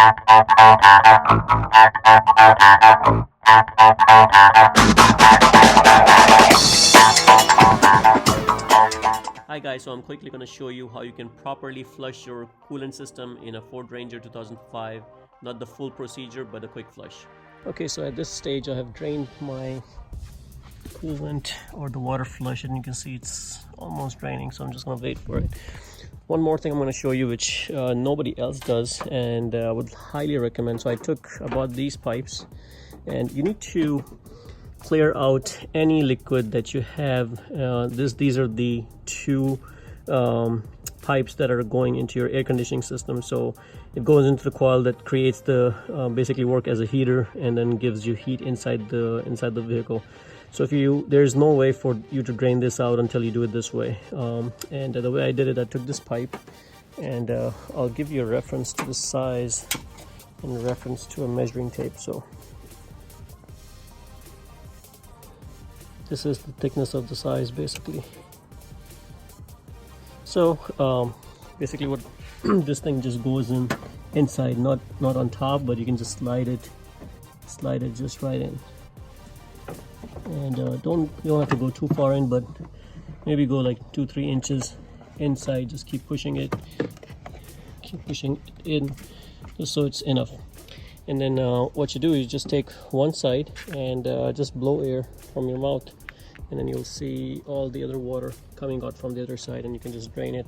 Hi guys, so I'm quickly going to show you how you can properly flush your coolant system in a Ford Ranger 2005. Not the full procedure, but a quick flush. Okay, so at this stage I have drained my coolant or the water flush, and you can see it's almost draining, so I'm just going to wait for it. One more thing I'm going to show you, which nobody else does, and I would highly recommend. So I bought these pipes, and you need to clear out any liquid that you have. These are the two pipes that are going into your air conditioning system. So it goes into the coil that creates the basically work as a heater, and then gives you heat inside the vehicle. So there's no way for you to drain this out until you do it this way. And the way I did it, I took this pipe, and I'll give you a reference to the size in reference to a measuring tape. So this is the thickness of the size, basically. So basically what this thing just goes inside, not on top, but you can just slide it just right in. And you don't have to go too far in, but maybe go like 2-3 inches inside. Just keep pushing it in, just so it's enough. And then what you do is just take one side and just blow air from your mouth, and then you'll see all the other water coming out from the other side, and you can just drain it.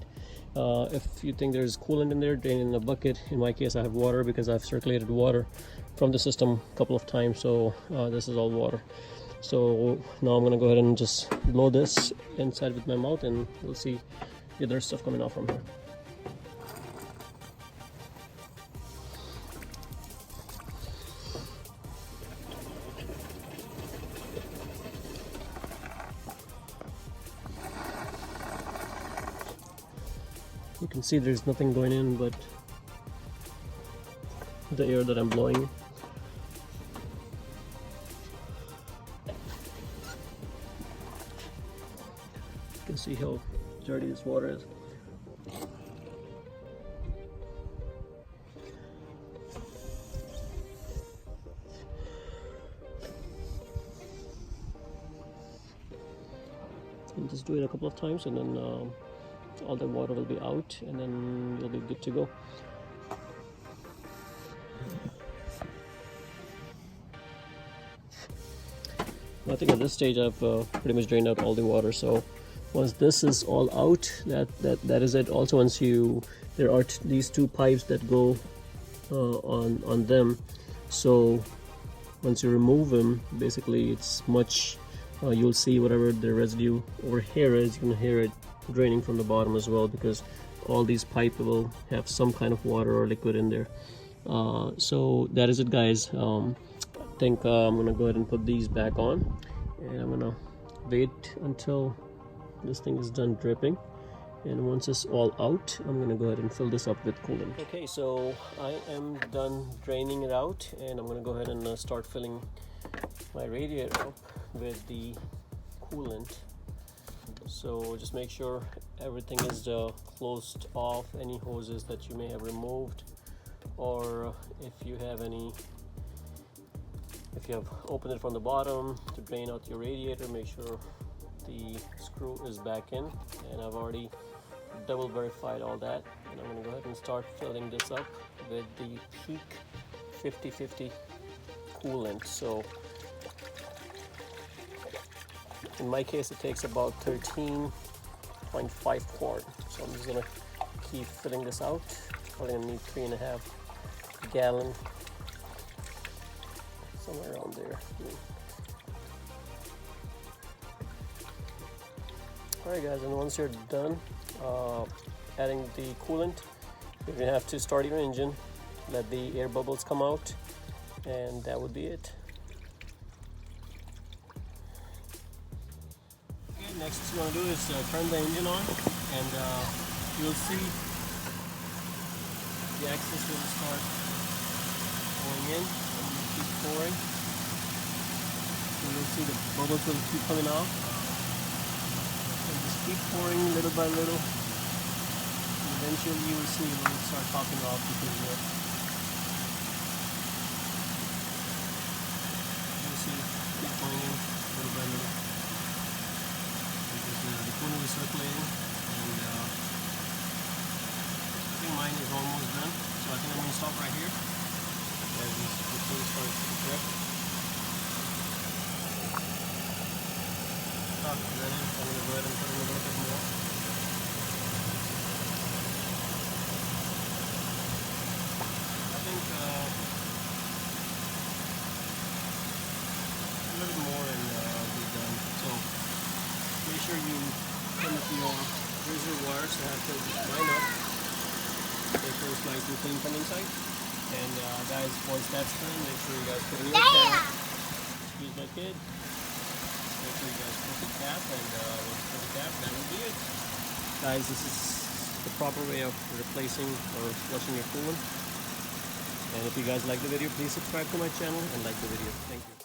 If you think there's coolant in there, drain it in a bucket. In my case, I have water because I've circulated water from the system a couple of times, so this is all water. So now I'm gonna go ahead and just blow this inside with my mouth, and we'll see the other stuff coming out from here. You can see there's nothing going in but the air that I'm blowing. You can see how dirty this water is. And just do it a couple of times, and then all the water will be out, and then you'll be good to go. I think at this stage I've pretty much drained out all the water. So once this is all out, that is it. Also, once there are these two pipes that go on them, so once you remove them, basically it's much you'll see whatever the residue over here is, you can hear it draining from the bottom as well, because all these pipes will have some kind of water or liquid in there. So that is it, guys. I think I'm gonna go ahead and put these back on, and I'm gonna wait until this thing is done dripping, and once it's all out, I'm gonna go ahead and fill this up with coolant. Okay, so I am done draining it out, and I'm gonna go ahead and start filling my radiator up with the coolant. So just make sure everything is closed off, any hoses that you may have removed, or if you have opened it from the bottom to drain out your radiator, make sure the screw is back in. And I've already double verified all that, and I'm going to go ahead and start filling this up with the Peak 50/50 coolant. So in my case, it takes about 13.5 quart. So I'm just gonna keep filling this out. Probably gonna need 3.5 gallon, somewhere around there. Alright guys, and once you're done adding the coolant, you're gonna have to start your engine, let the air bubbles come out, and that would be it. Next what you want to do is turn the engine on, and you'll see the access will start going in, and you keep pouring. So you'll see the bubbles will keep coming out, and just keep pouring little by little, and eventually you will see it will start popping off, because the coolant is circulating, and I think mine is almost done, so I think I'm going to stop right here as the coolant starts to drip. Stop that in, so I'm going to go ahead and put in a little bit more. I think a little more and be done. So make sure you fill up your reservoirs so have to line up. Make sure it's nice and clean from inside. And guys, once that's done, make sure you guys put in your cap. Excuse my kid. Make sure you guys put the cap, and once you put the cap, that will be it. Guys, this is the proper way of replacing or flushing your coolant. And if you guys like the video, please subscribe to my channel and like the video. Thank you.